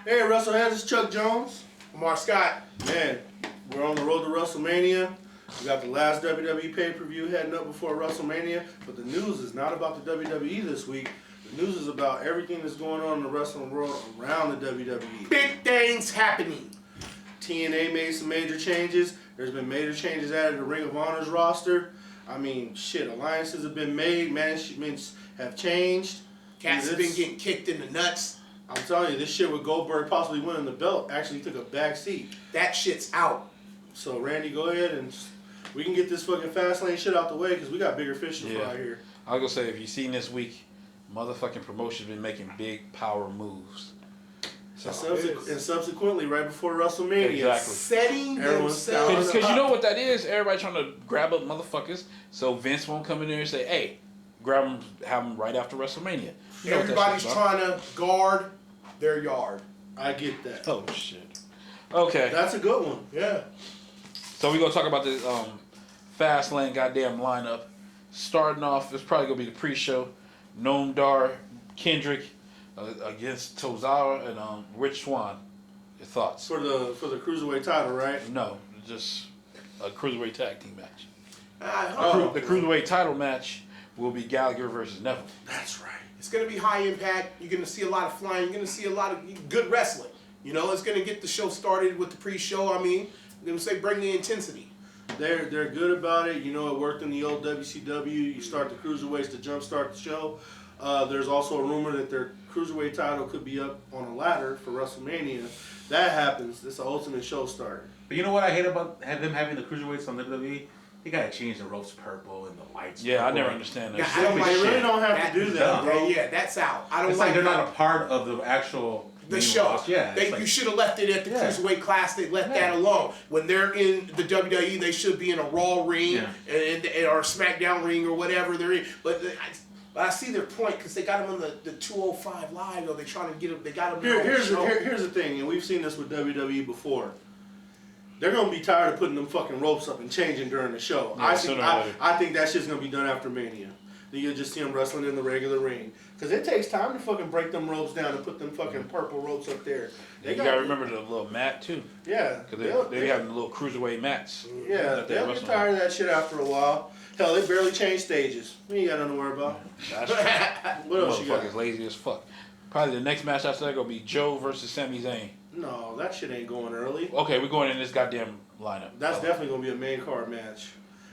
Hey, Wrestleheads, it's Chuck Jones. Mark Scott. Man, we're on the road to WrestleMania. We got the last WWE pay-per-view heading up before WrestleMania, but the news is not about the WWE this week. The news is about everything that's going on in the wrestling world around the WWE. Big things happening. TNA made some major changes. There's been major changes added to Ring of Honor's roster. I mean, shit, alliances have been made, managements have changed. Cats have been getting kicked in the nuts. I'm telling you, this shit with Goldberg possibly winning the belt actually took a back seat. That shit's out. So, Randy, go ahead and we can get this fucking fast lane shit out the way because we got bigger fish to fry here. I was going to say, if you've seen this week, motherfucking promotion's been making big power moves. So, and subsequently, right before WrestleMania, exactly. Setting themselves because you know what that is? Everybody trying to grab up motherfuckers so Vince won't come in there and say, hey, grab them, have them right after WrestleMania. You know everybody's trying to guard their yard. I get that. Oh, shit. Okay. That's a good one. Yeah. So we're going to talk about this fast lane goddamn lineup. Starting off, it's probably going to be the pre-show. Noam Dar, Kendrick against Tozawa and Rich Swann. Your thoughts? For the Cruiserweight title, right? No, just a Cruiserweight tag team match. The Cruiserweight title match will be Gallagher versus Neville. That's right. It's going to be high impact. You're going to see a lot of flying. You're going to see a lot of good wrestling. You know, it's going to get the show started with the pre-show. I mean, I'm going to say bring the intensity. They're good about it. You know, it worked in the old WCW. You start the Cruiserweights to jumpstart the show. There's also a rumor that their Cruiserweight title could be up on a ladder for WrestleMania. That happens. It's the ultimate show starter. But you know what I hate about them having the Cruiserweights on WWE? They gotta change the ropes purple and the lights. Yeah, purple. I never understand that. Yeah, They really don't have to do that, bro. Yeah, that's out. I don't It's like they're not a part of the actual show. Loss. Yeah, you should have left it at the Cruiserweight Class. They left that alone. When they're in the WWE, they should be in a Raw ring and or a SmackDown ring or whatever they're in. But I see their point because they got them on the 205 Live. Or they trying to get them. They got them. Here's the thing, and we've seen this with WWE before. They're gonna be tired of putting them fucking ropes up and changing during the show. Yeah, I think that shit's gonna be done after Mania. Then you'll just see them wrestling in the regular ring. Because it takes time to fucking break them ropes down and put them fucking purple ropes up there. You gotta remember the little mat too. Yeah. Because they have the little cruiserweight mats. Yeah, they'll get tired of that shit after a while. Hell, they barely change stages. We ain't got nothing to worry about. That's true. What else you got? Motherfuckers lazy as fuck. Probably the next match after that gonna be Joe versus Sami Zayn. No, that shit ain't going early. Okay, we're going in this goddamn lineup. That's definitely gonna be a main card match.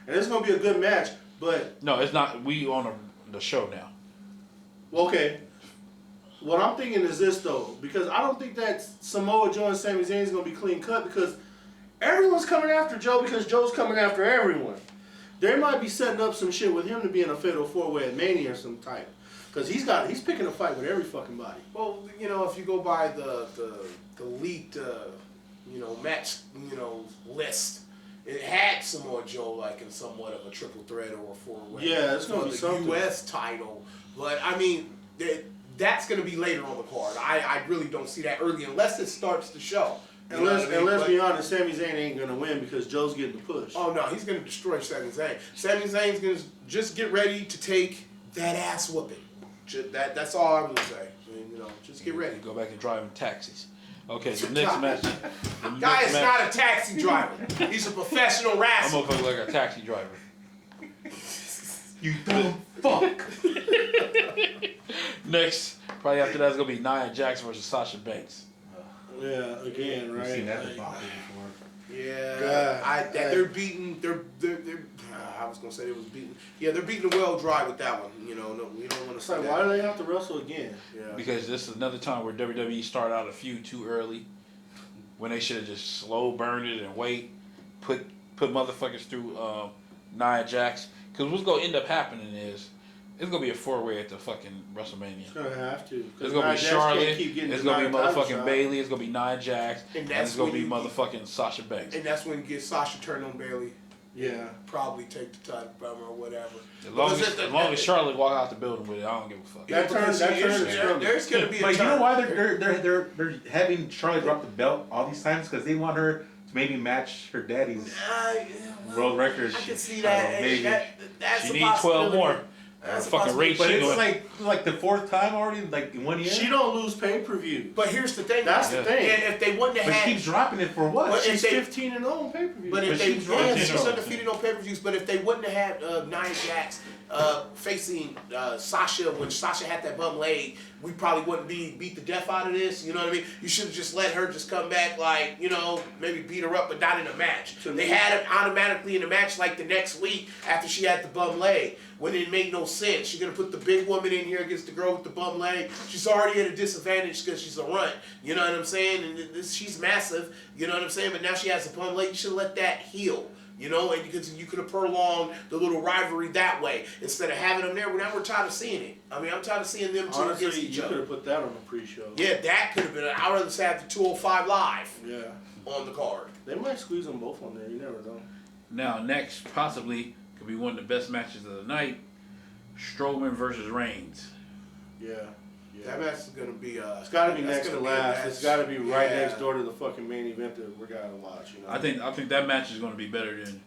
And it's gonna be a good match, but... No, it's not. We on the show now. Okay. What I'm thinking is this, though, because I don't think that Samoa Joe and Sami Zayn is going to be clean cut because everyone's coming after Joe because Joe's coming after everyone. They might be setting up some shit with him to be in a fatal four-way at Mania or some type. Because he's picking a fight with every fucking body. Well, you know, if you go by the leaked, match, list, it had Samoa Joe like in somewhat of a triple threat or a four-way. Yeah, it's going to be something. U.S. title. But, I mean, that's going to be later on the card. I really don't see that early unless it starts the show. And let's be honest, Sami Zayn ain't going to win because Joe's getting the push. Oh, no, he's going to destroy Sami Zayn. Sami Zayn's going to just get ready to take that ass whooping. That's all I'm going to say. I mean, just get ready. Go back and drive in taxis. Okay, the next match. Guy is not a taxi driver. He's a professional wrestler. I'm gonna look like a taxi driver. You dumb fuck. Next, probably after that's gonna be Nia Jax versus Sasha Banks. Yeah, again, right? You've seen that before. Yeah, they're beating. They're. I was gonna say they was beating. Yeah, they're beating the well dry with that one. No, we don't want to say that. Why do they have to wrestle again? Yeah. Because this is another time where WWE started out a feud too early, when they should have just slow burned it and wait, put motherfuckers through Nia Jax. Because what's gonna end up happening is it's gonna be a four-way at the fucking WrestleMania. It's gonna have to. It's gonna be Charlotte. It's gonna be motherfucking Bayley. It's gonna be Nia Jax. And it's gonna be motherfucking Sasha Banks. And that's when you get Sasha turn on Bayley. Yeah. Probably take the title from her or whatever. As long as Charlotte walk out the building with it, I don't give a fuck. That turn there's gonna be a But turn. you know why they're having Charlotte drop the belt all these times? Because they want her to maybe match her daddy's world record. I can see that. Maybe. That's she needs 12 more. That's fucking rate But she it's going. like like the fourth time already, like in 1 year. She don't lose pay-per-view. But here's the thing. That's the thing. And if they wouldn't have But had, she keeps dropping it for what? But She's if they- 15-0 on pay-per-view. but if she's she's 15-0. undefeated on pay-per-views. But if they wouldn't have had Nia Jax facing Sasha when Sasha had that bum leg, we probably wouldn't be beat the death out of this. You know what I mean? You should have just let her just come back, like, you know, maybe beat her up, but not in a match. They had it automatically in a match like the next week after she had the bum leg, when it made no sense. You're gonna put the big woman in here against the girl with the bum leg. She's already at a disadvantage because she's a runt. You know what I'm saying? And she's massive. You know what I'm saying? But now she has a bum leg. You should let that heal. You know, and because you could have prolonged the little rivalry that way instead of having them there. Well, now we're tired of seeing it. I mean, I'm tired of seeing them two against Honestly, each you could other. have put that on the pre-show. Yeah, that could have been. I'd rather have the 205 Live Yeah. on the card. They might squeeze them both on there. You never know. Now, next, possibly, could be one of the best matches of the night. Strowman versus Reigns. Yeah. That match is gonna be. It's got to be that's next to gonna be a last. match. It's got to be right Yeah. next door to the fucking main event that we're gonna watch. You know. I think that match is going to be better than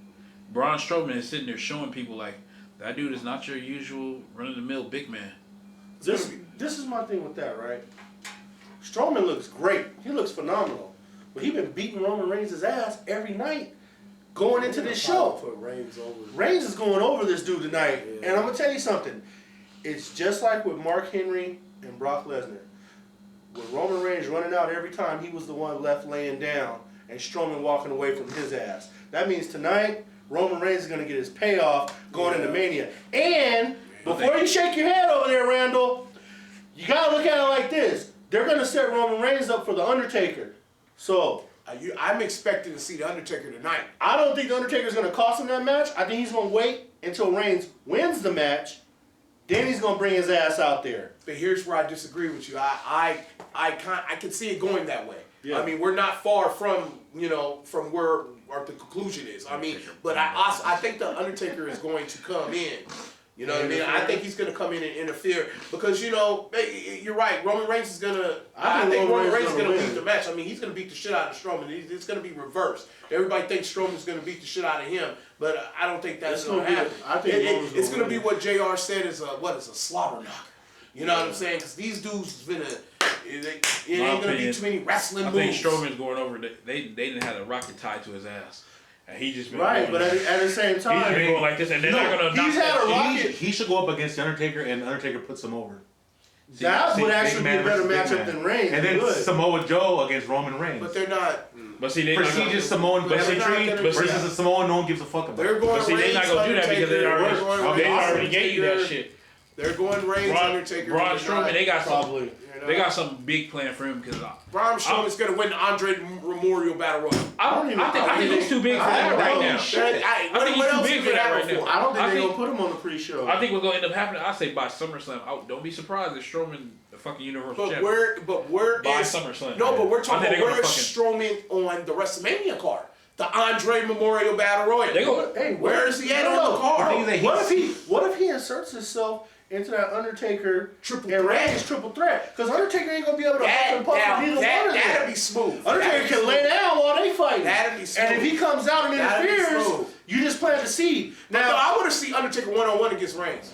Braun Strowman is sitting there showing people like that dude is not your usual run-of-the-mill big man. This is my thing with that, right? Strowman looks great. He looks phenomenal. But he been beating Roman Reigns' ass every night going into this show. Put Reigns over. Reigns is going over this dude tonight. Yeah. And I'm going to tell you something. It's just like with Mark Henry and Brock Lesnar. With Roman Reigns running out every time, he was the one left laying down and Strowman walking away from his ass. That means tonight, Roman Reigns is going to get his payoff going into Mania. And before you shake your head over there, Randall, you got to look at it like this. They're going to set Roman Reigns up for The Undertaker. So I'm expecting to see the Undertaker tonight. I don't think The Undertaker's going to cost him that match. I think he's going to wait until Reigns wins the match. Then he's going to bring his ass out there. But here's where I disagree with you. I can see it going that way. Yeah. I mean, we're not far from from where the conclusion is. I mean, but I think the Undertaker is going to come in. You know what I mean? I think he's going to come in and interfere because you're right. Roman Reigns is going to. I think Roman Reigns is going to beat the match. I mean, he's going to beat the shit out of Strowman. It's going to be reversed. Everybody thinks Strowman's going to beat the shit out of him, but I don't think that's going to happen. I think it's going to be what JR said is a slobber knocker. You know what I'm saying? Because these dudes been it ain't going to be too many wrestling moves. I think Strowman's going over. They didn't have a rocket tied to his ass. And he just been Right, going, but at the same time, he's been going like this, and they're not gonna. He's had a rocket. He should go up against the Undertaker, and the Undertaker puts him over. That would actually be a better matchup than Reigns. And then Good. Samoa Joe against Roman Reigns. But they're not. But see, they're Prestigious Samoan peasantry versus a Samoan no one gives a fuck about. They're going But see, they're not Reigns, gonna do that because they Undertaker. already gave you that shit. They're going Reigns, Undertaker. Braun Strowman, they got Probably. some. They got something big planned for him because Braun Strowman's going to win the Andre Memorial Battle Royal. I think he's too big for that right now. I think he's too big for that right now. I don't think they're gonna put him on the pre-show. I think what's gonna end up happening. I say by SummerSlam. Don't be surprised if Strowman the fucking Universal Champion. But where By is SummerSlam? No, but we're talking I think about they're where is Strowman on the WrestleMania card? The Andre Memorial Battle Royal. They go. Hey, Where is he at on the The card? thing is that what if he inserts himself into that Undertaker Triple and threat. Reigns triple threat? Because Undertaker ain't gonna be able to fucking puff with either one of That'd them. be smooth. Undertaker can lay down while they fight. That'd be smooth. And if he comes out and That'd be interferes, smooth. you just plant the seed. Now, Now, I want to see Undertaker one-on-one against Reigns.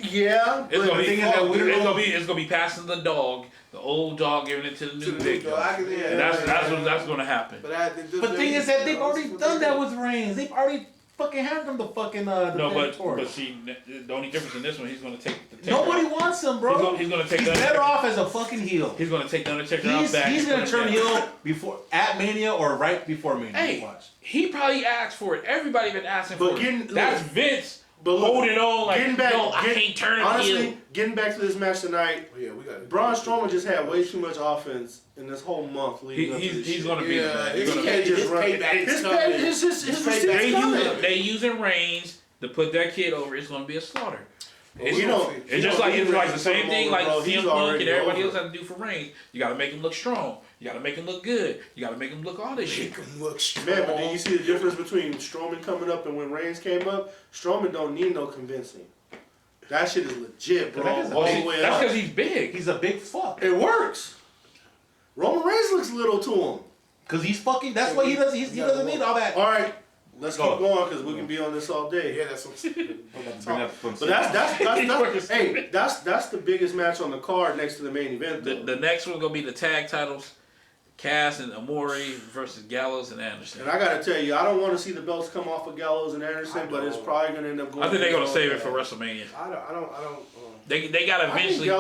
yeah, It's but gonna the be. thing is that we don't know. It's gonna be passing the dog, the old dog giving it to the new big dog. Yeah, And that's gonna happen. But the thing is that they've already done that with Reigns. They've already fucking had him the fucking But see, the only difference in this one, he's gonna take the nobody wants him, bro. He's gonna take. He's better off as a fucking heel. He's gonna take the Undertaker out back. He's gonna and turn put him heel back. before at Mania or right before Mania. Hey, Watch. he probably asked for it. Everybody been asking for it. That's Vince. But look, holding on like, getting back, no, I can't turn him honestly, heel. getting back to this match tonight, Yeah, we got it. Braun Strowman just had way too much offense in this whole month leading up to this He's shit. gonna be the man. He's gonna can't just run. His receipt's coming. They using Reigns to put that kid over. It's gonna be a slaughter. It's It's just like the same thing like bro. CM He's Punk already and everybody over. else have to do for Reigns. You gotta make him look strong. You gotta make him look good. You gotta make him look all this shit. Make him look strong. Man, but do you see the difference between Strowman coming up and when Reigns came up? Strowman don't need no convincing. That shit is legit, bro. That is All the way That's up. because he's big. He's a big fuck. It works. Roman Reigns looks little to him. Cause he's fucking. That's why he doesn't. He doesn't need all that. All right, Let's keep going because we can be on this all day. Yeah, that's what I'm But that's the biggest match on the card next to the main event. The next one's gonna be the tag titles. Cass and Amore versus Gallows and Anderson. And I gotta tell you, I don't want to see the belts come off of Gallows and Anderson, but it's probably gonna end up going. I think they're gonna save it for WrestleMania. I don't. They gotta eventually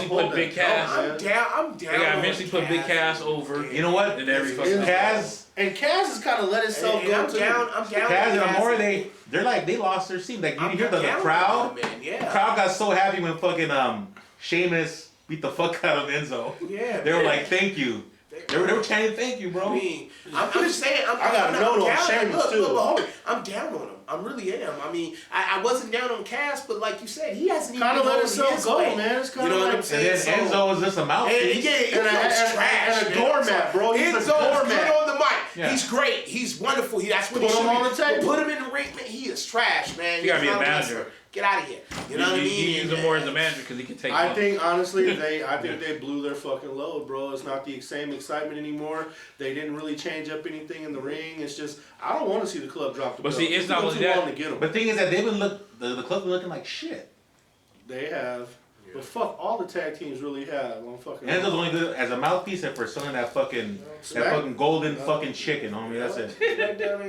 put Big Cass. I'm down. They gotta eventually put Big Cass over. You know what? In every fucking Cass has kind of let itself go too. I'm down. Cass and Amore, they're like they lost their steam. Like you hear the crowd. Man, yeah. The crowd got so happy when fucking Sheamus beat the fuck out of Enzo. Yeah. They were like, "Thank you." They were chanting, "Thank you, bro." I mean, I'm just saying. I got a note on Sheamus too. Look, I'm down on him. I really am. I mean, I wasn't down on Cass, but like you said, he hasn't even kind of let himself go, man. It's kind of what I'm saying. And then Enzo was just a mouthpiece. And a doormat, bro. He's a doormat. Good on the mic. Yeah. He's great. He's wonderful. That's what he should Put him on the table. Put him in the ring, man. He is trash, man. You gotta be a manager. Get out of here. You know what I mean? You use him more as a manager because he can take. I think honestly, they blew their fucking load, bro. It's not the same excitement anymore. They didn't really change up anything in the ring. It's just I don't want to see the club drop the belt. But see, it's not only that. But the thing is that they've been the club been looking like shit. They have. Yeah. But fuck, all the tag teams really have on fucking. Enzo's only good as a mouthpiece and for selling that fucking golden fucking chicken, homie. That's it.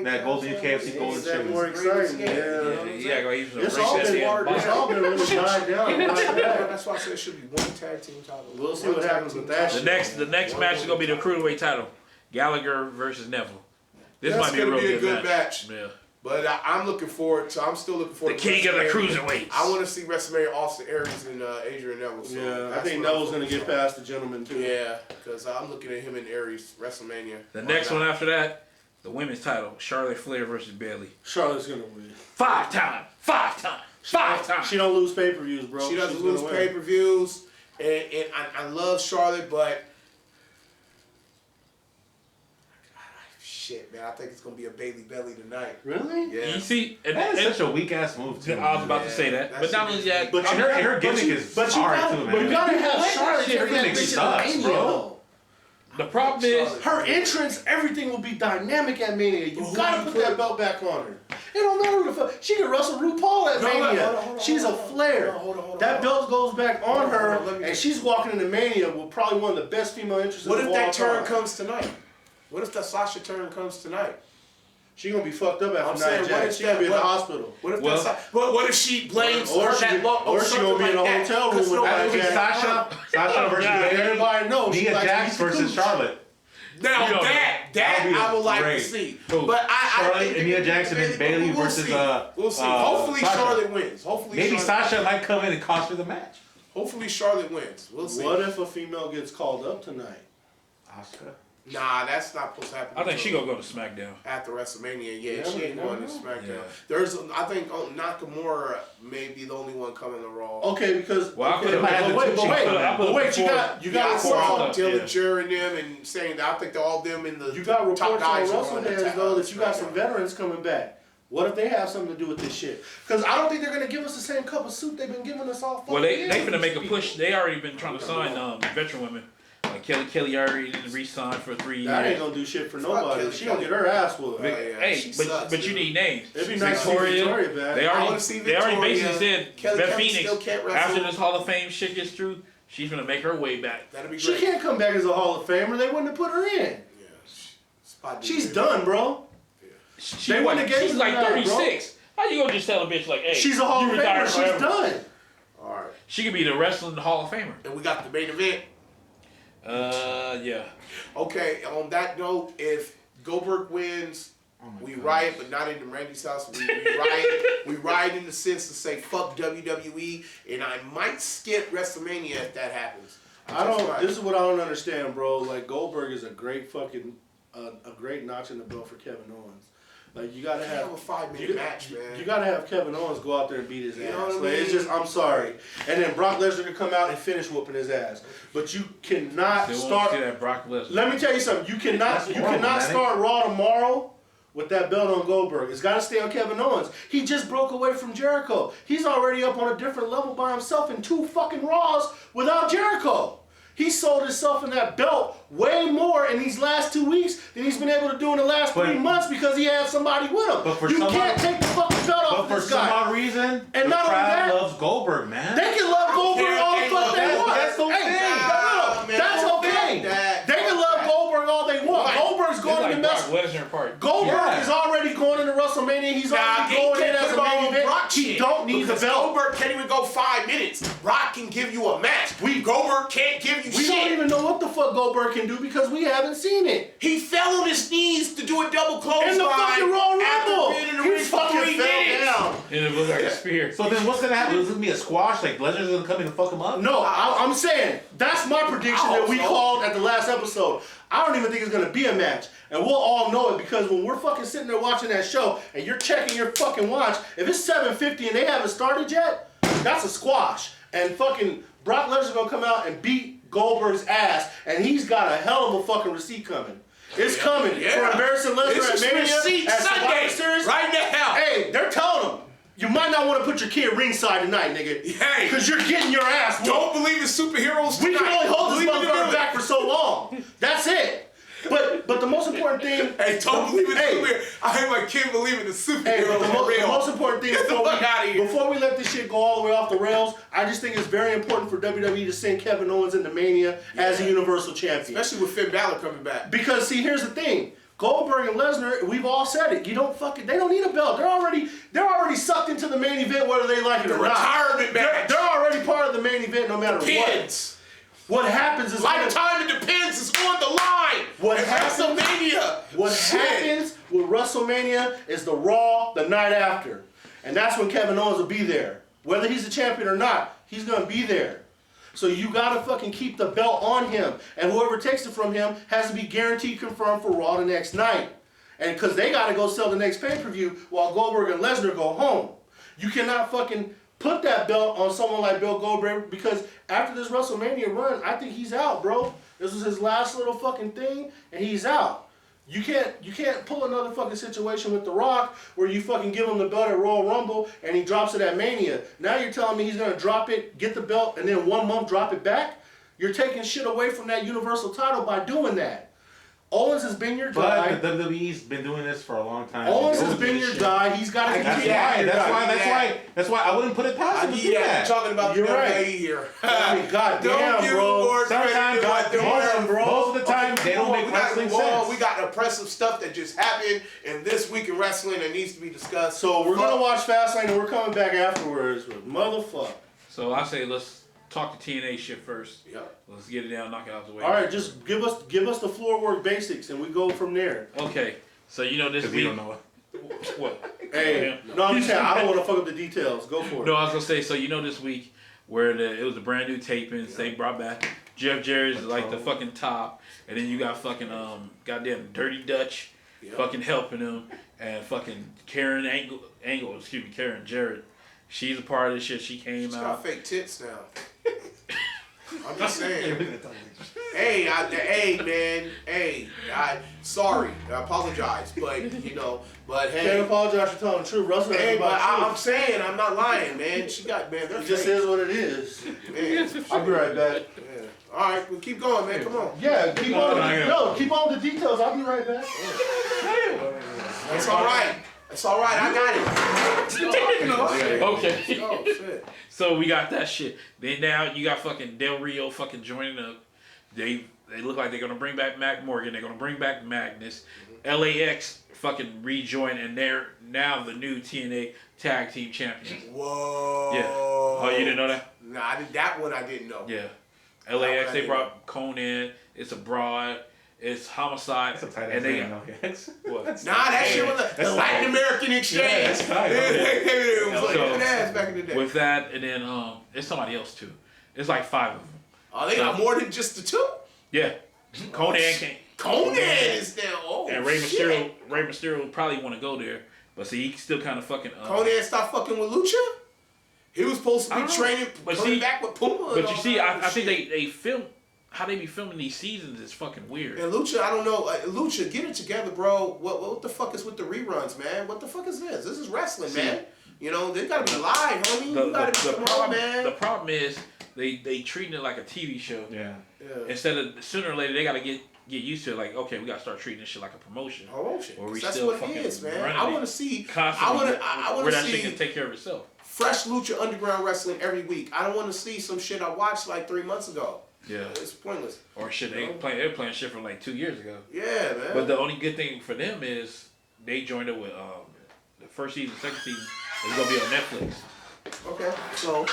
That golden KFC golden chicken. More exciting. Yeah, go use It's all been really died down. That's why I said it should be one tag team title. We'll see what happens with that. The next match is gonna be the cruiserweight title, Gallagher versus Neville. This might be a real good match. Yeah. But I'm looking forward. So I'm still looking forward. The king of the cruiserweights. I want to see WrestleMania Austin Aries and Adrian Neville. So yeah, I think Neville's gonna get past the gentleman too. Yeah, because I'm looking at him and Aries WrestleMania. The next one after that, the women's title, Charlotte Flair versus Bayley. Charlotte's gonna win. 5 times. She don't lose pay-per-views, bro. She doesn't lose pay-per-views, and I love Charlotte, but. Shit, man, I think it's gonna be a Bayley belly tonight. Really? Yeah. You see, that is such a weak ass move too. I was about to say that, but not only that, but her gimmick is hard too, man. But you gotta have Charlotte. Her gimmick sucks, bro. The problem is her entrance. Everything will be dynamic at Mania. You gotta put that belt back on her. It don't matter who the fuck. She can wrestle RuPaul at Mania. She's a Flair. That belt goes back on her, and she's walking into Mania with probably one of the best female entrances of all time. What if that turn comes tonight? What if the Sasha turn comes tonight? She gonna be fucked up after Nia Jax. She gonna be in the hospital. What if what if she blames or she gonna be in a hotel room with Nia Jax? Sasha versus everybody knows Nia Jax versus Charlotte. Now that I would like to see. But Charlotte and Nia Jax and then Bayley versus we'll see. Hopefully Charlotte wins. Hopefully maybe Sasha might come in and cost her the match. Hopefully Charlotte wins. We'll see. What if a female gets called up tonight? Asuka. Nah, that's not supposed to happen. I think she gonna go to SmackDown after WrestleMania. Yeah, she ain't going to SmackDown. Yeah. I think Nakamura may be the only one coming to Raw. Okay, because wait, you got Dillinger and them and saying that I think they're all them in the you got reports top guys on WrestleMania though that you got some veterans coming back. What if they have something to do with this shit? Because I don't think they're gonna give us the same cup of soup they've been giving us all. Well, they finna make a push. They already been trying to sign veteran women. Like Kelly already re-signed for 3 years. That ain't gonna do shit for nobody. She gonna get her ass whooped. Hey, but you need names. It'd be nice to see Victoria back. They already basically said Beth Phoenix after this Hall of Fame shit gets through, she's gonna make her way back. That'd be great. She can't come back as a Hall of Famer. They wouldn't have put her in. Yeah, she's done, bro. She's like 36. How you gonna just tell a bitch like, hey, she's a Hall of Famer. She's done. All right. She could be the wrestling Hall of Famer. And we got the main event. Yeah. Okay, on that note, if Goldberg wins, we riot, but not in Randy's house. We riot. We riot in the sense to say fuck WWE, and I might skip WrestleMania if that happens. This is what I don't understand, bro. Like Goldberg is a great fucking, a great notch in the belt for Kevin Owens. Like you gotta have a 5-minute match, man. You gotta have Kevin Owens go out there and beat his ass. Know what I mean? Like, it's just I'm sorry. And then Brock Lesnar can come out and finish whooping his ass. But you cannot start. That Brock Lesnar. Let me tell you something. You cannot start Raw tomorrow with that belt on Goldberg. It's gotta stay on Kevin Owens. He just broke away from Jericho. He's already up on a different level by himself in 2 fucking Raws without Jericho. He sold himself in that belt way more in these last 2 weeks than he's been able to do in the last 3 months because he had somebody with him. But you can't take the fucking belt off But this for guy. some odd reason, And the not only crowd that, loves Goldberg, man. They can love Goldberg all the fuck they want. That's okay. That's okay. They can love Goldberg all they want. Right. Goldberg's going to the mess. Goldberg is already going into WrestleMania. He's already going in as a main event. He don't need the belt. Goldberg can't even go 5 minutes. Brock can give you a match. Goldberg can't give you We shit. don't even know what the fuck Goldberg can do because we haven't seen it. He fell on his knees to do a double clothesline In the fucking Royal Rumble. after being in the He ring for fucking 3 fell minutes. down. And it was like a spear. So then what's gonna happen? Is it gonna be a squash? Like Lesnar's gonna come in and fuck him up? No, I'm saying that's my prediction that we called at the last episode. I don't even think it's gonna be a match, and we'll all know it because when we're fucking sitting there watching that show and you're checking your fucking watch, if it's 7:50 and they haven't started yet, that's a squash. And fucking Brock Lesnar gonna come out and beat Goldberg's ass, and he's got a hell of a fucking receipt coming. It's coming for embarrassing Lesnar at Mania, at Survivor Series. Right now. Hey, they're telling him. You might not want to put your kid ringside tonight, nigga. Hey. Because you're getting your ass whooped. Don't believe in superheroes tonight. We can only hold this Believe in the motherfucker villain. back for so long. That's it. But the most important thing. Hey, don't believe in the superhero. I hate my kid believe in the superheroes. Hey, but the most important thing Get the fuck out of here. before we let this shit go all the way off the rails, I just think it's very important for WWE to send Kevin Owens into Mania as a Universal Champion. Especially with Finn Balor coming back. Because see, here's the thing. Goldberg and Lesnar, we've all said it. They don't need a belt. They're already sucked into the main event whether they like it or not. Retirement match. They're already part of the main event no matter Depends. what. What happens is Lifetime It Depends is on the line. What At happens- WrestleMania. What Shit. happens with WrestleMania is the Raw the night after. And that's when Kevin Owens will be there. Whether he's a champion or not, he's going to be there. So you got to fucking keep the belt on him. And whoever takes it from him has to be guaranteed confirmed for Raw the next night. And because they got to go sell the next pay-per-view while Goldberg and Lesnar go home. You cannot fucking put that belt on someone like Bill Goldberg because after this WrestleMania run, I think he's out, bro. This was his last little fucking thing, and he's out. You can't pull another fucking situation with The Rock where you fucking give him the belt at Royal Rumble and he drops it at Mania. Now you're telling me he's gonna drop it, get the belt, and then 1 month drop it back? You're taking shit away from that Universal title by doing that. Owens has been your guy. But the WWE's been doing this for a long time. Owens has been your guy. He's got to continue. That's why I wouldn't put it past him to do that. Talking about You're the right. WWE here. I mean, goddamn, bro. Sometimes, most of the time, they don't make wrestling sense. We got impressive stuff that just happened in this week in wrestling that needs to be discussed. So we're gonna watch Fastlane and we're coming back afterwards with motherfucker. So I say let's talk the TNA shit first. Yeah. Let's get it down, knock it out the way. All right, just give us the floor work basics and we go from there. Okay. So you know this week. You don't know it. What? Hey, no, I'm just saying I don't want to fuck up the details. Go for it. No, I was gonna say. So you know this week where it was a brand new tapings. They brought back Jeff Jarrett's like the fucking top, and then you got fucking goddamn Dirty Dutch, fucking helping him, and fucking Karen Karen Jarrett. She's a part of this shit. She came She's out. got fake tits now. I'm just saying. Hey, sorry, I apologize, but but hey. Can't apologize for telling the truth. Russell, Hey, but I'm saying, I'm not lying, man. She got, man, they're it just fake. is what it is. Man. I'll be right back. Yeah. All right, well, keep going, man. Come on. Yeah, keep on. Keep on with the details. I'll be right back. That's all right. That's all right. I got it. Okay. Oh shit. So we got that shit. Then now you got fucking Del Rio fucking joining up. They look like they're gonna bring back Mac Morgan. They're gonna bring back Magnus. LAX fucking rejoin, and they're now the new TNA Tag Team Champions. Whoa. Yeah. Oh, you didn't know that? Nah, that one I didn't know. Yeah. LAX. They brought Conan. It's a broad. It's Homicide. That's a tight and they ass what? Nah, that shit was the Latin American exchange. Yeah, that's tight. It was like So, an ass back in the day. With that, and then it's somebody else too. It's like 5 of them. Oh, they got more than just the two? Yeah. Conan came. Conan is there. Oh, And Rey shit. Mysterio would probably want to go there, but see, he still kind of fucking. Conan stopped fucking with Lucha? He was supposed to be training, coming back with Puma. But you see, I think they film how they be filming these seasons is fucking weird. And Lucha, I don't know. Lucha, get it together, bro. What the fuck is with the reruns, man? What the fuck is this? This is wrestling, man. You know, they gotta be live, homie. You gotta be come on, man. The problem is they treating it like a TV show. Yeah. Instead of sooner or later they gotta get get used to it. Like, okay, we gotta start treating this shit like a promotion. Promotion. Or we That's still what it fucking is, man. running I it want to see. constantly I want where to that shit see can take care of itself. fresh Lucha Underground wrestling every week. I don't want to see some shit I watched like 3 months ago. Yeah. It's pointless. Or shit, they were playing shit from like 2 years ago. Yeah, man. But the only good thing for them is they joined it with the first season, second season is gonna be on Netflix. Okay, so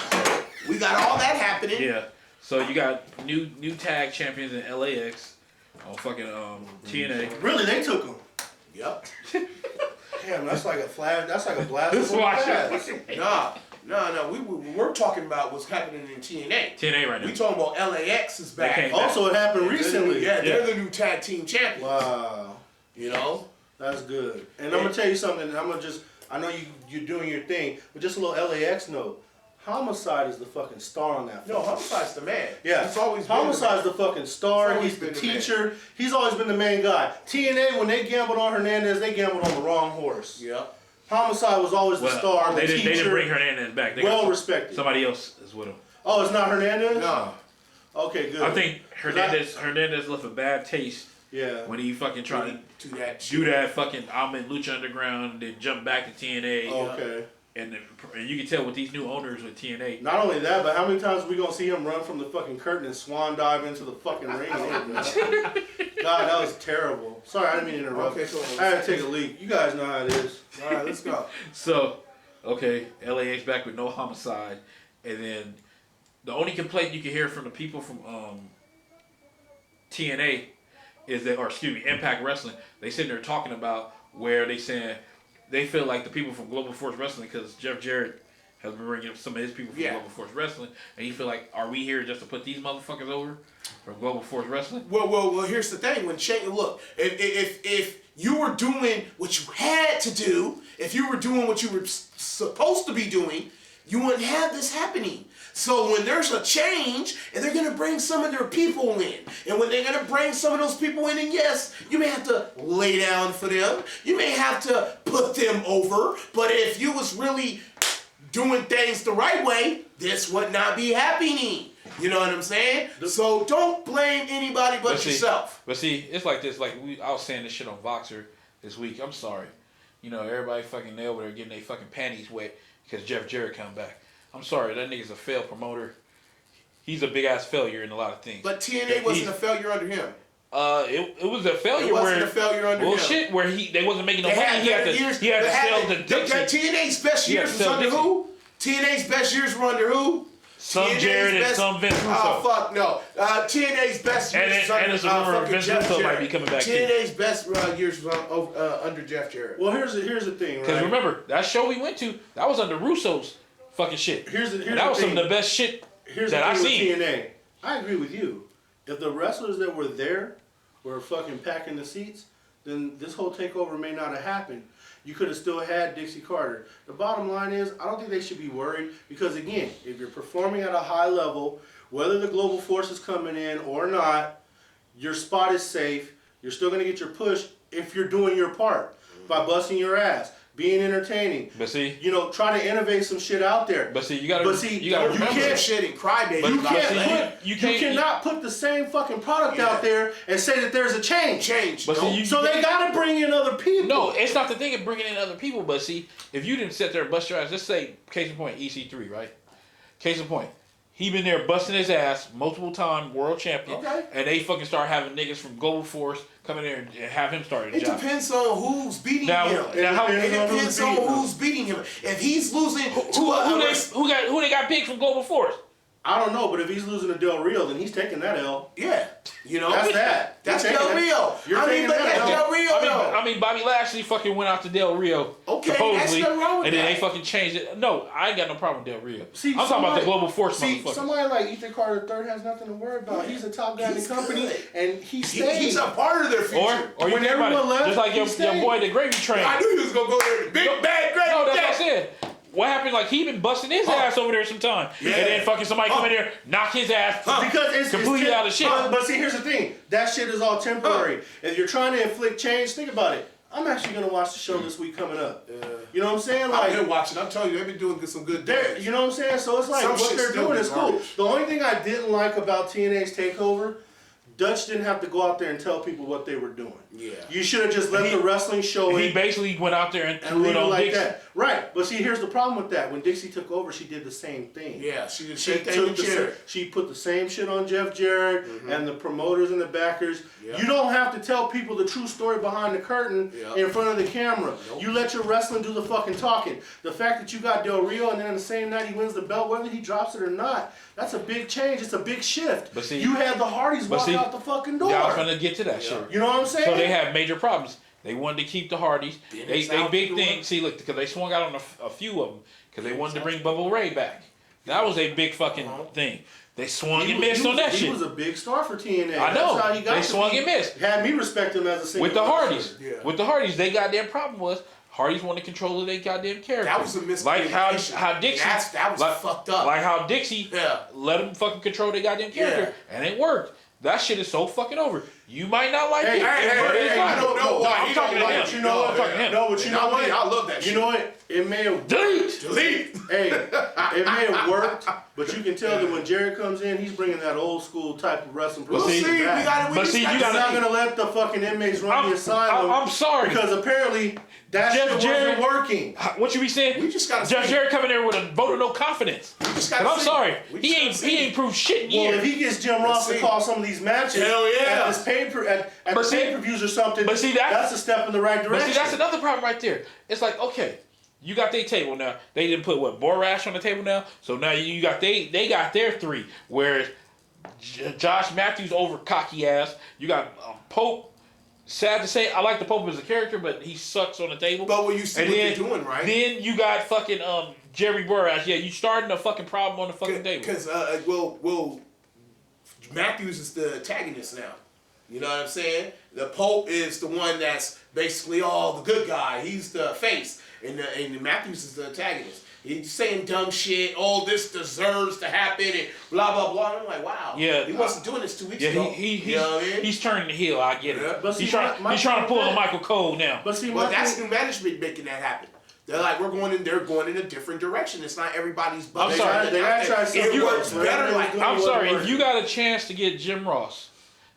we got all that happening. Yeah. So you got new tag champions in LAX on fucking TNA. Really, they took them. Yep. Damn, that's like a flash. That's like a blast. This from the watch past. No. We're talking about what's happening in TNA. TNA right now. We talking about LAX is back. Also, it happened recently. They're the new tag team champions. Wow. You know? That's good. And I'm gonna tell you something. I know you're doing your thing, but just a little LAX note. Homicide is the fucking star on that. No, Homicide's the man. Yeah, he's always Homicide's the fucking star. He's He's the been the teacher. He's always been the main guy. TNA, when they gambled on Hernandez, they gambled on the wrong horse. Yeah. Homicide was always the star. They the didn't bring Hernandez back. They well got respected. Somebody else is with him. Oh, it's not Hernandez? No. Okay, good. I think Hernandez left a bad taste. Yeah. When he fucking tried to do that fucking I'm in Lucha Underground, then jump back to TNA. Okay. And you can tell with these new owners with TNA. Not only that, but how many times are we gonna see him run from the fucking curtain and swan dive into the fucking ring? God, that was terrible. Sorry, I didn't mean to interrupt. Okay, so I had to take a leak. You guys know how it is. all right, let's go. So, okay, LAX back with no Homicide, and then the only complaint you can hear from the people from TNA is that, or excuse me, Impact Wrestling. They sitting there talking about where they saying they feel like the people from Global Force Wrestling, because Jeff Jarrett has been bringing up some of his people from Global Force Wrestling, and he feel like, are we here just to put these motherfuckers over from Global Force Wrestling? Well. Here's the thing. When Shane, look, if you were doing what you had to do, if you were doing what you were supposed to be doing, you wouldn't have this happening. So when there's a change, and they're going to bring some of their people in, and when they're going to bring some of those people in, and yes, you may have to lay down for them, you may have to put them over, but if you was really doing things the right way, this would not be happening. You know what I'm saying? So don't blame anybody but yourself. But see, it's like this. Like I was saying this shit on Voxer this week. I'm sorry. You know, everybody fucking nailed there getting their fucking panties wet because Jeff Jarrett come back. I'm sorry, that nigga's a failed promoter. He's a big ass failure in a lot of things. But TNA wasn't a failure under him. It was a failure. It wasn't a failure under him. Bullshit, where they wasn't making no money. He had to sell the Dixie. TNA's best years was under who? TNA's best years were under who? Some Jarrett and some Vince Russo. Oh fuck no. TNA's best years and it's a rumor Vince Russo might be coming back. TNA's best years was under Jeff Jarrett. Well, here's the thing, right? Because remember that show we went to, that was under Russo's fucking shit. That was some of the best shit that I seen. TNA. I agree with you. If the wrestlers that were there were fucking packing the seats, then this whole takeover may not have happened. You could have still had Dixie Carter. The bottom line is, I don't think they should be worried because, again, if you're performing at a high level, whether the global force is coming in or not, your spot is safe. You're still going to get your push if you're doing your part by busting your ass, being entertaining. But see, you know, try to innovate some shit out there. But see, you gotta remember some shit and cry, baby. You cannot put the same fucking product out there and say that there's a change. But see, so they gotta bring in other people. No, it's not the thing of bringing in other people. But see, if you didn't sit there and bust your ass, let's say, case in point, EC3, right? Case in point. He been there busting his ass, multiple time world champion, and they fucking start having niggas from Global Force come in there and have him start a job. It depends on who's beating him. It depends on who's beating him. If he's losing, who they got picked from Global Force? I don't know, but if he's losing to Del Rio, then he's taking that L. Yeah, you know that's that. That's Del Rio. That's Del Rio. I mean, Bobby Lashley fucking went out to Del Rio. Okay, supposedly, that's nothing wrong with and then that. they fucking changed it. No, I ain't got no problem with Del Rio. See, I'm talking about the Global Force motherfuckers. Somebody like Ethan Carter III has nothing to worry about. He's a top guy in the company, and he stayed. He's a part of their future. Or you think about it, just like your boy, the Gravy Train. I knew he was gonna go there. Big bad Gravy. No, that's what I said. What happened? Like he been busting his ass over there sometime, and then fucking somebody come in there, knock his ass because it's completely out of shit. But see, here's the thing: that shit is all temporary. If you're trying to inflict change, think about it. I'm actually gonna watch the show this week coming up. You know what I'm saying? Like, I've been watching. I'm telling you, they've been doing some good things. You know what I'm saying? So it's like what they're doing is cool. The only thing I didn't like about TNA's takeover, Dutch didn't have to go out there and tell people what they were doing. Yeah. You should have just let the wrestling show He in. basically went out there and threw leave it it on like Dixie. that. Right. But see, here's the problem with that. When Dixie took over, she did the same thing. Yeah, she did the She same thing took with the Jarrett. she put the same shit on Jeff Jarrett and the promoters and the backers. Yeah. You don't have to tell people the true story behind the curtain in front of the camera. Nope. You let your wrestling do the fucking talking. The fact that you got Del Rio and then the same night he wins the belt, whether he drops it or not, that's a big change. It's a big shift. But see, you had the Hardys walk out the fucking door. Yeah, I was gonna get to that shit. You know what I'm saying? So they have major problems. They wanted to keep the Hardys. They big thing. See, look, because they swung out on a few of them because they wanted to bring Bubba Ray back. That was a big fucking thing. They swung and missed on that shit. He was a big star for TNA. I know. That's how he got They swung and missed. Had me respect him as a single With the Hardys. Yeah. With the Hardys, they goddamn problem was Hardys wanted control of their goddamn character. That was a miscommunication. Like how Dixie. That was fucked up. Like how Dixie let them fucking control their goddamn character, and it worked. That shit is so fucking over. You might not like it. I don't know why. I'm talking to him. But you know what? I'm talking to him. No, but you know what? I love that shit. You know what? It may have Delete. Hey, it may have worked, but you can tell that when Jared comes in, he's bringing that old school type of wrestling. We'll see. Back. You He's not gonna let the fucking inmates run the asylum. I'm sorry because apparently that shit wasn't working. What you be saying? We just gotta Jeff Jarrett coming there with a vote of no confidence. I'm sorry, he ain't proved shit in years. Well, if he gets Jim Ross to call some of these matches at this pay-per-views or something, but see, that's a step in the right direction. But see, that's another problem right there. It's like, okay, you got their table now. They didn't put Borash on the table now, so now you got they got their three. Whereas Josh Matthews over cocky ass. You got Pope. Sad to say, I like the Pope as a character, but he sucks on the table. But when you see what they're doing, right? Then you got fucking Jerry Borash. Yeah, you starting a fucking problem on the fucking table. Because Matthews is the antagonist now. You know what I'm saying? The Pope is the one that's basically the good guy. He's the face, and Matthews is the antagonist. He's saying dumb shit. Oh, this deserves to happen, and blah blah blah. And I'm like, wow. Yeah, he wasn't doing this 2 weeks ago. You know what I mean? He's turning the heel. I get it. Yeah, but he's trying to pull a Michael Cole now. But see, that's new management making that happen. They're like, they're going in a different direction. It's not everybody's. I'm sorry. It works better. I'm sorry. If you got a chance to get Jim Ross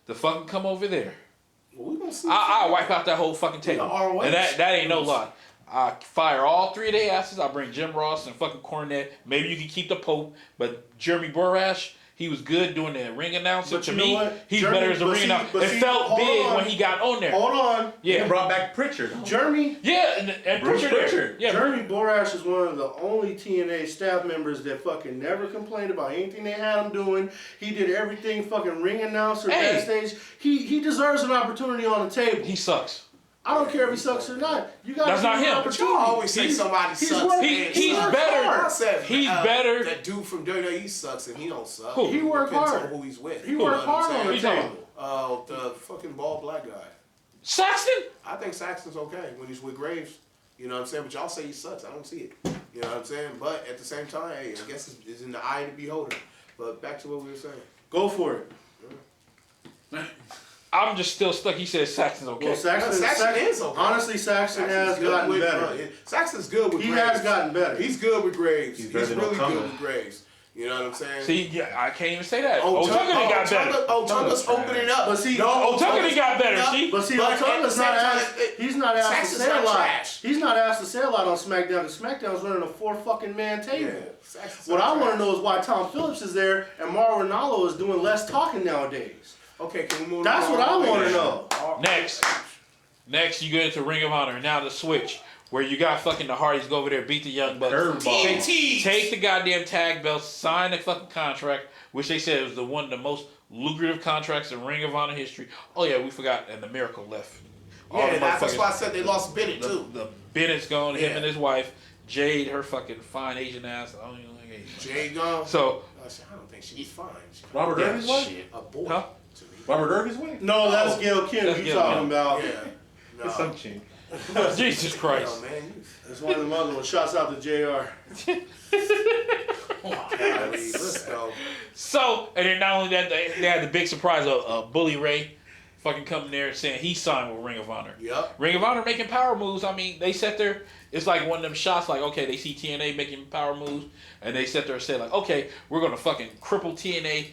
to fucking come over there, well, we gonna see. I'll wipe out that whole fucking table. And that ain't no lie. I fire all three of their asses. I bring Jim Ross and fucking Cornette. Maybe you can keep the Pope, but Jeremy Borash, he was good doing the ring announcer. But to you know me, what? he's better as a ring announcer. It felt big when he got on there. Hold on. Yeah. He brought back Pritchard. Jeremy. Yeah, and Pritchard. Yeah, Jeremy Borash is one of the only TNA staff members that fucking never complained about anything they had him doing. He did everything fucking ring announcer backstage. He deserves an opportunity on the table. He sucks. I don't care if he sucks or not. You got That's not him. But y'all always say somebody sucks. He's better. He's better. That dude from WWE sucks and he don't suck. Who? He worked hard. Who he's with. He worked hard on the table. The fucking bald black guy. Saxton? I think Saxton's okay when he's with Graves. You know what I'm saying? But y'all say he sucks. I don't see it. You know what I'm saying? But at the same time, hey, I guess it's in the eye of the beholder. But back to what we were saying. Go for it. I'm just still stuck. He said Saxton's okay. Well, Saxton is okay. Honestly, Saxton has gotten better. Saxton's good with Graves. He has gotten better. He's good with Graves. He's really Okada. good with Graves. You know what I'm saying? See, yeah, I can't even say that. Otunga got better. Otunga's opening up. But see, Otunga got better. See, but see, Otunga's not asked. He's not asked to say a lot. He's not asked to say a lot on SmackDown. Because SmackDown's running a 4-fucking-man table. Yeah, what I want to know is why Tom Phillips is there and Mauro Ranallo is doing less talking nowadays. Okay, can we move on? That's what I want to know. Next, you go into Ring of Honor. Now the switch, where you got fucking the Hardys go over there, beat the Young Bucks. Take the goddamn tag belts, sign the fucking contract, which they said was one of the most lucrative contracts in Ring of Honor history. Oh yeah, we forgot, and the Miracle left. Yeah, that's why I said they lost Bennett too. The Bennett's gone, him and his wife. Jade, her fucking fine Asian ass. I don't even like Asian. Jade gone. So I don't think she's fine. Robert Irvin's wife? A boy. Huh? Robert Irvin's wife? No, that's Gail Kim you talking about. Yeah. It's some chink. Jesus Christ. Yo, man, That's one of the other ones. Shouts out to JR. let's go. So, and then not only that, they had the big surprise of Bully Ray fucking coming there saying he signed with Ring of Honor. Yep. Ring of Honor making power moves. I mean, they sat there. It's like one of them shots like, okay, they see TNA making power moves, and they sat there and said like, okay, we're going to fucking cripple TNA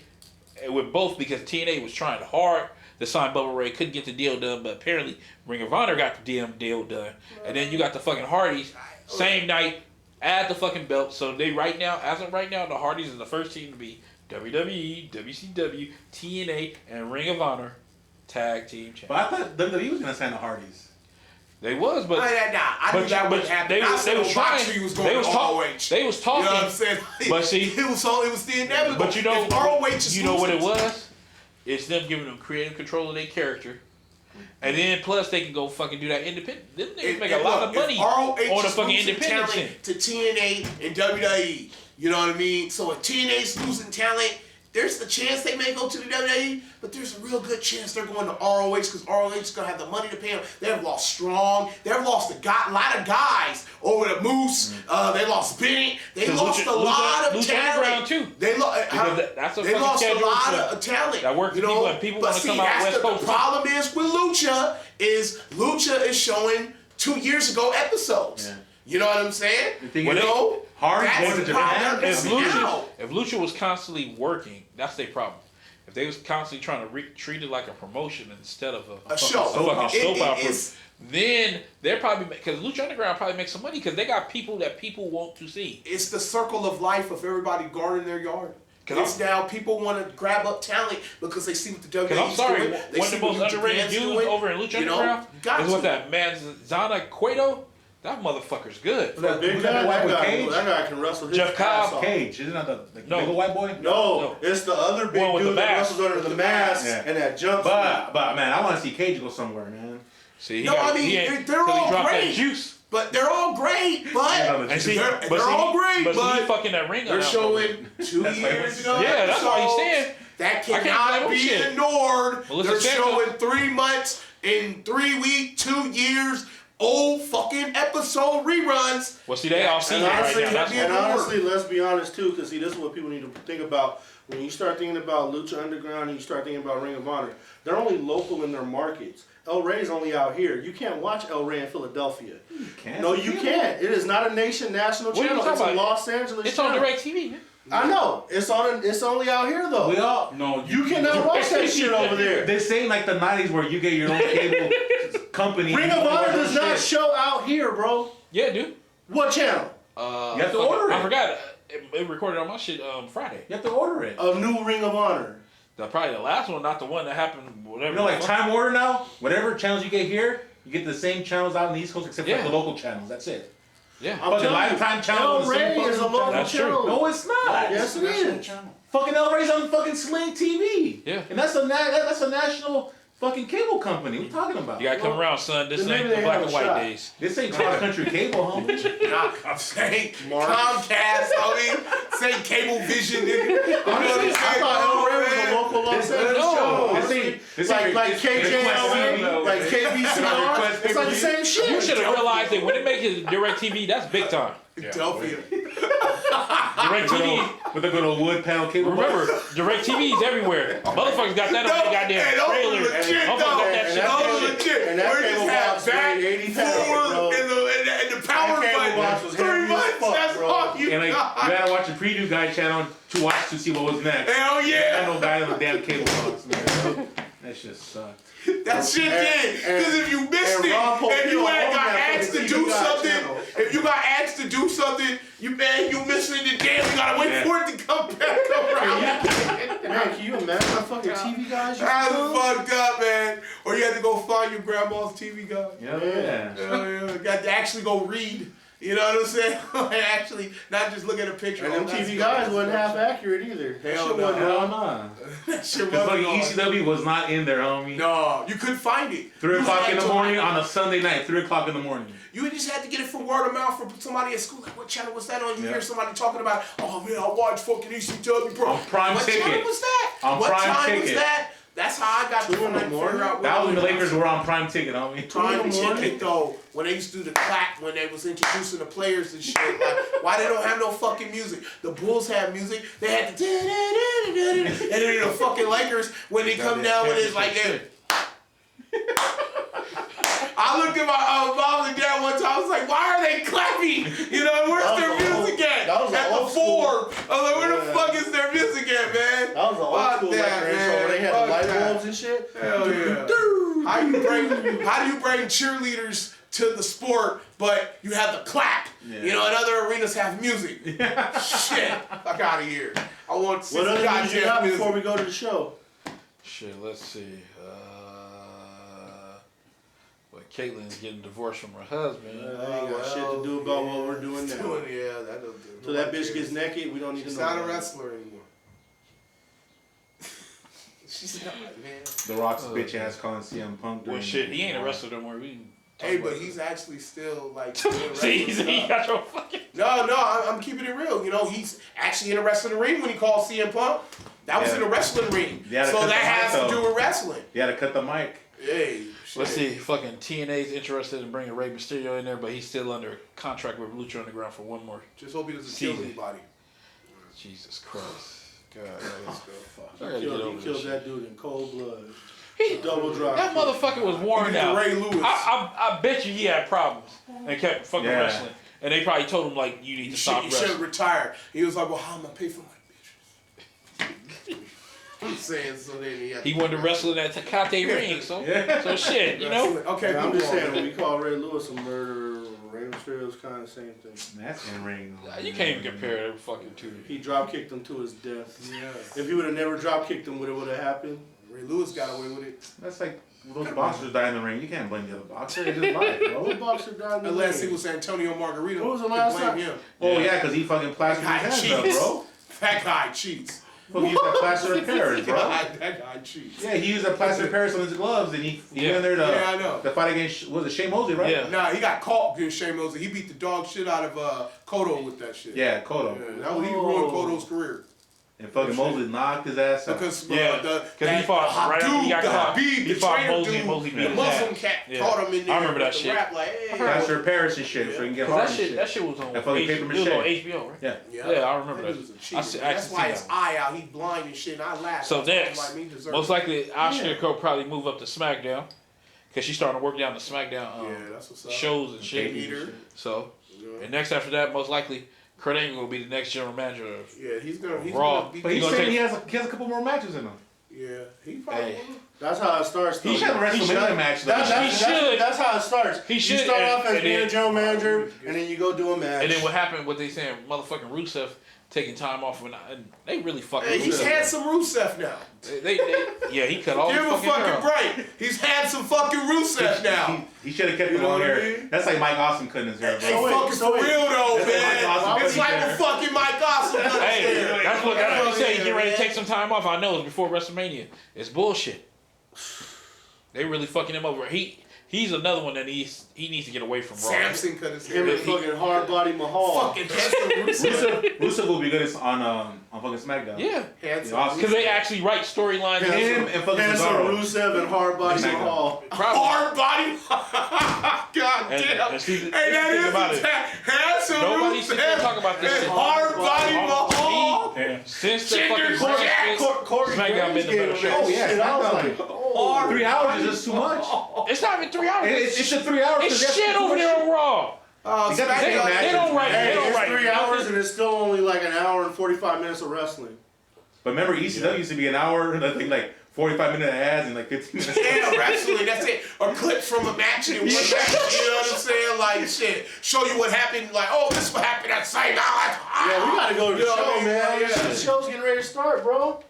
with both because TNA was trying hard to sign Bubba Ray, couldn't get the deal done, but apparently Ring of Honor got the damn deal done. And then you got the fucking Hardys, same night, add the fucking belt. So they right now, as of right now, the Hardys is the first team to be WWE, WCW, TNA, and Ring of Honor tag team champions. But I thought WWE was gonna sign the Hardys. They was, but I knew that wouldn't happen. They was trying. Was going ROH. They was talking. You know what I'm saying? But see, it was the inevitable. But you know, if ROH is you know what it was? It's them giving them creative control of their character, and then plus they can go fucking do that independent. Them niggas make a lot of money on the fucking independent thing. To TNA and WWE. You know what I mean? So if TNA's losing talent, there's a chance they may go to the WWE, but there's a real good chance they're going to ROH because ROH is going to have the money to pay them. They've lost Strong. They've lost a lot of guys over the Moose. They lost Bennett. They lost a lot of talent. Too. They lost a lot of talent. That works. People want to come out West Coast. The problem is with Lucha is showing 2 years ago episodes. Yeah. You know what I'm saying? If Lucha was constantly working, that's their problem. If they was constantly trying to treat it like a promotion instead of a show, fucking soap opera, then they're probably because Lucha Underground probably makes some money because they got people that people want to see. It's the circle of life of everybody guarding their yard. It's now people want to grab up talent because they see what the WWE is doing. I'm sorry, one of the most underrated dudes over in Lucha Underground is what that man Zana Cueto. That motherfucker's good. That big guy, that guy can wrestle his Jeff Cobb. Cage, isn't that the big white boy? No, it's the other big dude that wrestles under the mask and that jumps. But man, I want to see Cage go somewhere, man. See, they're all great. Juice. But they're all great, but they're all great, but he fucking that ring. They're showing 2 years ago. Yeah, that's why he's saying that cannot be ignored. They're showing 3 months in 3 weeks, 2 years. Old fucking episode reruns. Well, see, they all see that right now. And honestly, let's be honest too, because see, this is what people need to think about. When you start thinking about Lucha Underground and you start thinking about Ring of Honor, they're only local in their markets. El Rey's only out here. You can't watch El Rey in Philadelphia. You can't. No, you can't. It is not a national channel. It's a Los Angeles It's channel. on DirecTV, man. I know. It's only out here though. You cannot watch that shit over there. They're saying like the 90s where you get your own cable company. Ring of Honor does not show out here, bro. Yeah, dude. What channel? You have to order it. I forgot. It recorded on my shit Friday. You have to order it. A new Ring of Honor. Probably the last one, not the one that happened. Whatever. You know, like Time Warner now. Whatever channels you get here, you get the same channels out in the East Coast except for the local channels. That's it. Yeah. But the Lifetime channel El Rey is a local channel. No, it's not. Yes, it is. Fucking El Rey's on fucking Sling TV. Yeah. And that's a national fucking cable company. What are you talking about? You gotta come around, son. This ain't the black and white days. This ain't cross country cable, homie. I'm saying Comcast, homie. Say Cable Vision, nigga. I thought El Rey was a local Los Angeles show. This like KJLA, like KBCR. It's like the same shit. You should have realized that when it makes it DirecTV, that's big time. Philadelphia. DirecTV. With a good old wood panel cable. Remember, DirecTV is everywhere. Motherfuckers got that on their goddamn trailer. And that cable box weighed 80 pounds, bro. And the power button was 3 months. That's all you got. You gotta watch the preview guide channel to see what was next. Hell yeah! I know guy on the damn cable box, man. That shit sucked. That shit did. Because if you missed it, and you got asked to do something, you missed it, then damn, you gotta wait for it to come back around. Man, can you imagine how fucking TV guys? That's fucked up, man. Or you had to go find your grandma's TV guide. Yeah. You got to actually go read. You know what I'm saying? Actually, not just look at a picture. And them TV guys wasn't half accurate either. Hell no. That shit wasn't on. ECW was not in there, homie. No, you couldn't find it. 3 o'clock in the morning on a Sunday night. 3 o'clock in the morning. You just had to get it from word of mouth from somebody at school. Like, what channel was that on? You hear somebody talking about, oh man, I watched fucking ECW, bro. On Prime Ticket. What channel was that? What time was that? That's how I got 2 in the morning. That was when the Lakers were on Prime Ticket, homie. Prime Ticket though, when they used to do the clap when they was introducing the players and shit. Like, why they don't have no fucking music? The Bulls have music. They had the and then the fucking Lakers when they come down with it like that. I looked at my mom and dad one time. I was like, why are they clapping? You know, where's their music at? That was at the 4 warm. I was like, where the fuck is their music at, man? That was an old school record where they had the light bulbs and shit. Hell yeah. How do you bring cheerleaders to the sport, but you have the clap? Yeah. You know, and other arenas have music. Yeah. Shit, fuck out of here. I want to see what other music you got before we go to the show? Shit, let's see. Caitlin's getting divorced from her husband. That ain't got shit to do about what we're doing now. Yeah, that doesn't do. So that bitch gets naked, we don't need to know. She's not a wrestler anymore. She's not, man. The Rock's bitch ass calling CM Punk. Well, shit, he ain't a wrestler no more. Hey, but he's actually still like. See, he got your fucking. No, I'm keeping it real. You know, he's actually in a wrestling ring when he called CM Punk. That was in a wrestling ring. So that has to do with wrestling. You had to cut the mic. Hey. Let's see, fucking TNA's interested in bringing Rey Mysterio in there, but he's still under contract with Lucha Underground for one more. Just hope he doesn't kill anybody. Jesus Christ. God, he killed that dude in cold blood. Double drop. That motherfucker was worn out. Ray Lewis. I bet you he had problems and kept fucking wrestling. And they probably told him, like, you need to stop wrestling. He should have retired. He was like, well, how am I going to pay for my bitches? I'm saying so then he wanted to wrestle in that Tecate ring, so shit, you know? Okay, I'm just saying, when we call Ray Lewis a murderer, Rey Mysterio's kind of the same thing. That's in ring. You can't even compare that fucking two. He drop kicked him to his death. Yeah. If he would have never drop kicked him, would it have happened? Ray Lewis got away with it. That's like those boxers die in the ring. You can't blame the other boxer. They just life, bro. What boxer died in the ring? Unless he was Antonio Margarito. What was the last time? Him. Oh yeah, because he fucking plastered his hands up, bro. That guy cheats. Well, he used that plaster of Paris, bro. That guy cheats. Yeah, he used that plaster of Paris on his gloves, and he went in there to fight against, was it Shea Mosley, right? Yeah. Nah, he got caught against Shea Mosley. He beat the dog shit out of Cotto with that shit. Yeah, Cotto. Yeah, he ruined Cotto's career. And fucking Mosley knocked his ass out. Because he fought right after he got caught. He fought Mosley, and Mosley beat the his Muslim ass. cat caught him in there. I remember that shit. Rap like, hey, Plaster of Paris and shit, so he can get hard and shit. That shit was on HBO, right? Yeah. Yeah, I remember that. That's why his eye out, he blind and shit, and I laughed. So next, most likely, Ashka will probably move up to SmackDown. Because she's starting to work down the SmackDown that's what's up. shows and shit. So, and next after that, most likely, Kurt Angle will be the next general manager of he's gonna Raw. Be, but he's saying he has a couple more matches in him. Yeah, he probably will. That's how it starts. He should have WrestleMania match. That's how it starts. He should. You start off as being a general manager, and then you go do a match. And then what happened, what they saying, motherfucking Rusev taking time off, and they really fucking Hey, he's had some Rusev now. He cut all Give him a fucking girl. break. He's had some fucking Rusev now. He should have kept him on here. That's like Mike Awesome cutting his hair, bro. Hey, fucking for real though, man. It's like a fucking Mike Awesome cutting his hair. Hey, that's what I say. Get ready to take some time off. I know it's before WrestleMania. It's bullshit. They really fucking him over. He's another one that he needs to get away from Raw. Samson cut his hair. Him and fucking hard body Mahal. Fucking handsome Rusev. Rusev will be good on fucking SmackDown. Yeah. Handsome. Because they actually write storylines. Him and fucking Cesaro. Rusev and hard body Mahal. Hard body. God damn. Hey, that is handsome Nobody sits there Rusev. talk about this shit. Hard body Mahal. Since the Ginger fucking Jack. SmackDown been the better show. Oh yeah, I was like, 3 hours is just too much. It's not even 3 hours. It's just 3 hours. It's shit over there on Raw. They got the same matches. They don't write. hey, They don't it's write. 3 hours and it's still only like an hour and 45 minutes of wrestling. But remember, ECW used to be an hour, and I think like 45 minute ads and like 15 minutes. Yeah, wrestling, that's it. Or clips from a match in one match, you know what I'm saying? Like, shit, show you what happened, like, oh, this is what happened at the same time. Yeah, we gotta go to the show, man. Yeah. The show's getting ready to start, bro.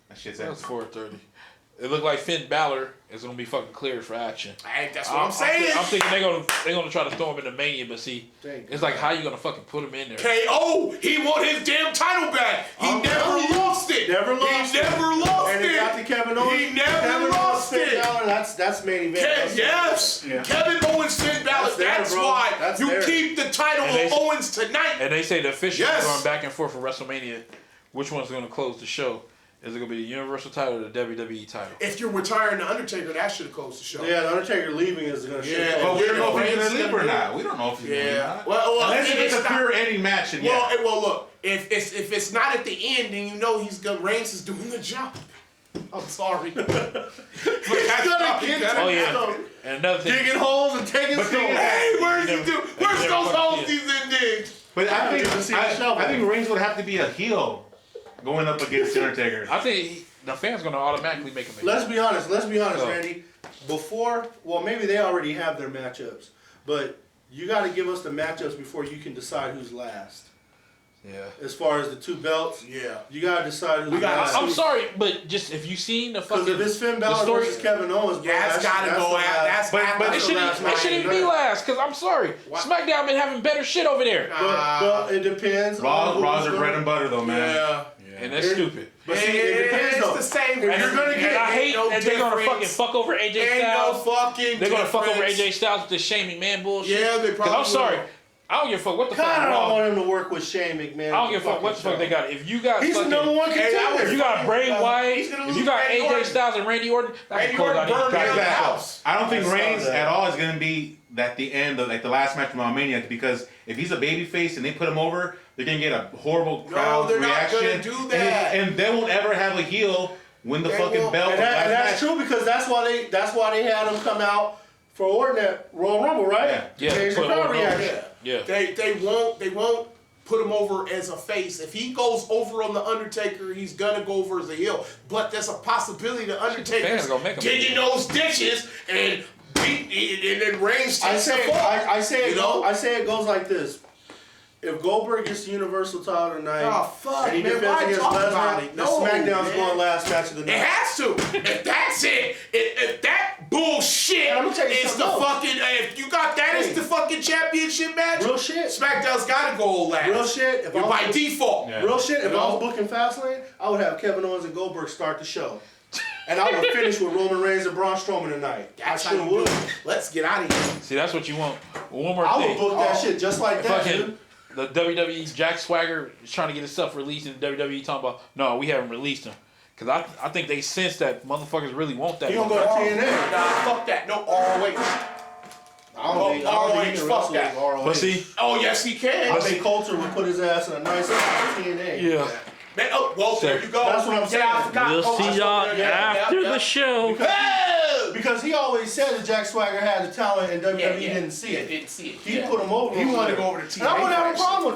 That shit's That was 4:30. It looked like Finn Balor is gonna be fucking cleared for action. Hey, that's what I'm saying. I'm thinking they're gonna try to throw him into Mania, but see, it's like how you gonna fucking put him in there? KO, he want his damn title back. He never lost it. Never lost he it. never lost And it. he got the Kevin Owens. He never lost it. That's main event. Yes, Yeah. Kevin Owens, Finn Balor. That's why That's you there. keep the title of Owens tonight. And they say the officials Yes. are going back and forth for WrestleMania. Which one's gonna close the show? Is it gonna be the Universal title or the WWE title? If you're retiring the Undertaker, that should have closed the show. Yeah, the Undertaker leaving is gonna shit. Yeah, But we don't know if Reigns he's is gonna leave gonna or do it. not. We don't know if he's gonna leave or not. Well, unless it's a career-ending match. And well, look. If it's not at the end, then you know Reigns is doing the job. I'm sorry. But that's gonna get Oh yeah. And another thing. digging holes and taking stones. Hey, where's he do? Where's those holes he's in digged? But I didn't even see the show. think Reigns would have to be a heel going up against Undertaker. I think the fans gonna automatically make him. Let's be honest, Randy. Before, well, maybe they already have their matchups, but you got to give us the matchups before you can decide who's last. Yeah. As far as the two belts, Yeah. you got to decide who's last. I'm sorry, but just if you seen the fucking. Because if it's Finn Balor versus Kevin Owens, bro, That's got to go out. But it shouldn't even be last, because I'm sorry. SmackDown been having better shit over there. But it depends. Raw's their bread and butter, though, man. Yeah. And that's stupid. But see, it depends, it's though. the same. If you're gonna get, And I hate that they're gonna fucking fuck over AJ Ain't Styles. no fucking They're gonna fuck over difference. AJ Styles with the Shane McMahon bullshit. Yeah, they probably I'm sorry. will. I don't give a fuck what the fuck. I don't Raw. want him to work with Shane McMahon. I don't give a fuck what the fuck they got. If you got He's the fucking, number one contender. if you got Bray Wyatt, He's gonna if lose you got Randy AJ Orton. Styles and Randy Orton, Randy Orton burned down the house. I don't think I saw Reigns that. at all is gonna be at the end of like the last match of WrestleMania, because if he's a babyface and they put him over, they're gonna get a horrible crowd they're not reaction. gonna do that. And they won't ever have a heel win the They fucking won't. belt. And that's true because that's why they had him come out for Orton at Royal Rumble, right? Yeah. Change the Put crowd Orton over. reaction. Yeah. They won't put him over as a face. If he goes over on the Undertaker, he's gonna go over as a heel. But there's a possibility the Undertaker's Fans gonna make him digging those ditches and then Reigns I takes say the fall. I say You know? it goes like this. If Goldberg gets the Universal title tonight, Oh, fuck, and he man, defends why against talk about Lesnar, it? the No, SmackDown's man. going last match of the It night. has to. If that's it, if that bullshit And I'm gonna tell you is the something else. fucking, if you got that as the fucking championship match, Real shit. SmackDown's gotta go last. Real shit. If You're I by was- default. Yeah. Real shit. If You I know? was booking Fastlane, I would have Kevin Owens and Goldberg start the show, and I would finish with Roman Reigns and Braun Strowman tonight. That's I how sure you do would. it. Let's get out of here. See, that's what you want. One more I would thing. book that shit just like that, Fucking dude. the WWE Jack Swagger is trying to get his stuff released in WWE. Talking about no, we haven't released him because I think they sense that motherfuckers really want that. He gonna go to TNA. Nah, fuck that. No ROH. I don't think he can fuck wrestle that. with ROH. But see, Oh, yes, he can. I think Coulter would put his ass in a nice TNA. yeah. Man, oh, well, there you go. That's what I'm saying. Yeah, I forgot. We'll Oh, see that's y'all what- yeah, after yeah, the show. Hey! Because he always said that Jack Swagger had the talent and WWE didn't see it. Didn't see it. He put him over. He wanted to go over to And I wouldn't have a TNA. problem with